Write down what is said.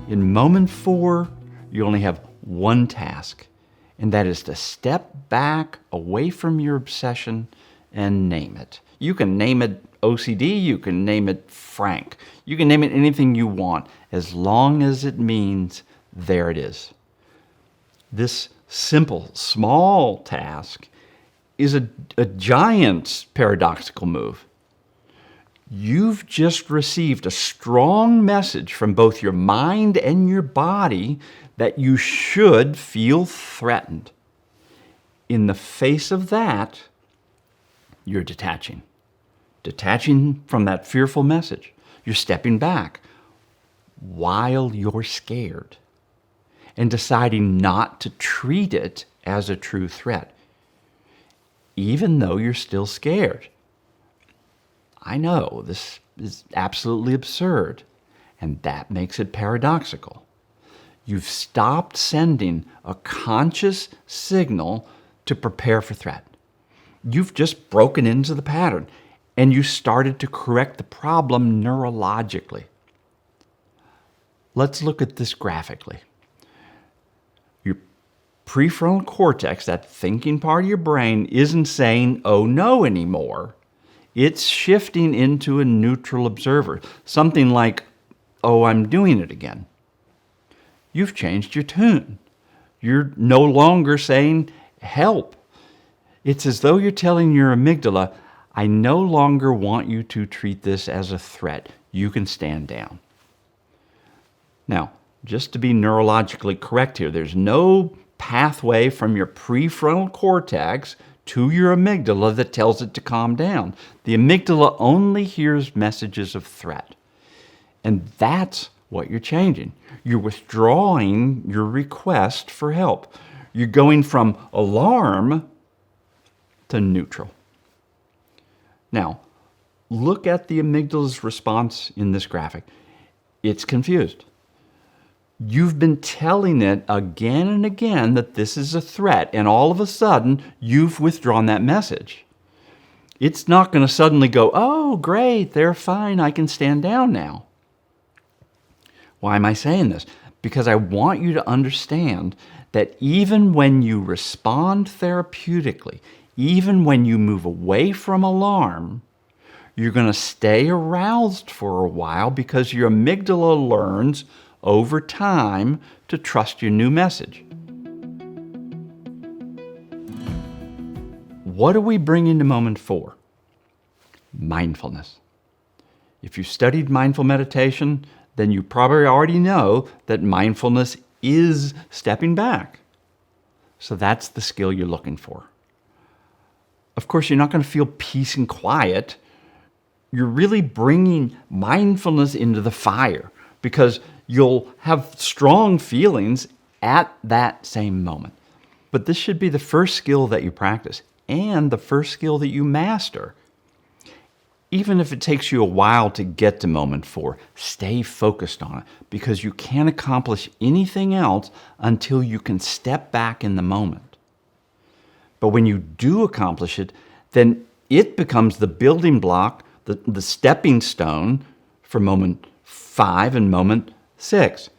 In moment 4, you only have one task, and that is to step back away from your obsession and name it. You can name it OCD, you can name it Frank, you can name it anything you want, as long as it means there it is. This simple, small task is a giant paradoxical move. You've just received a strong message from both your mind and your body that you should feel threatened. In the face of that, you're detaching. Detaching from that fearful message. You're stepping back while you're scared and deciding not to treat it as a true threat, even though you're still scared. I know this is absolutely absurd, and that makes it paradoxical. You've stopped sending a conscious signal to prepare for threat. You've just broken into the pattern, and you started to correct the problem neurologically. Let's look at this graphically. Your prefrontal cortex, that thinking part of your brain, isn't saying, oh no, anymore. It's shifting into a neutral observer, something like, oh, I'm doing it again. You've changed your tune. You're no longer saying, help. It's as though you're telling your amygdala, I no longer want you to treat this as a threat. You can stand down. Now, just to be neurologically correct here, there's no pathway from your prefrontal cortex to your amygdala that tells it to calm down. The amygdala only hears messages of threat. And that's what you're changing. You're withdrawing your request for help. You're going from alarm to neutral. Now, look at the amygdala's response in this graphic. It's confused. You've been telling it again and again that this is a threat, and all of a sudden, you've withdrawn that message. It's not going to suddenly go, oh, great, they're fine, I can stand down now. Why am I saying this? Because I want you to understand that even when you respond therapeutically, even when you move away from alarm, you're going to stay aroused for a while because your amygdala learns over time to trust your new message. What do we bring into moment 4? Mindfulness. If you studied mindful meditation, then you probably already know that mindfulness is stepping back. So that's the skill you're looking for. Of course, you're not going to feel peace and quiet. You're really bringing mindfulness into the fire because you'll have strong feelings at that same moment. But this should be the first skill that you practice and the first skill that you master. Even if it takes you a while to get to moment 4, stay focused on it because you can't accomplish anything else until you can step back in the moment. But when you do accomplish it, then it becomes the building block, the stepping stone for moment 5 and moment 6.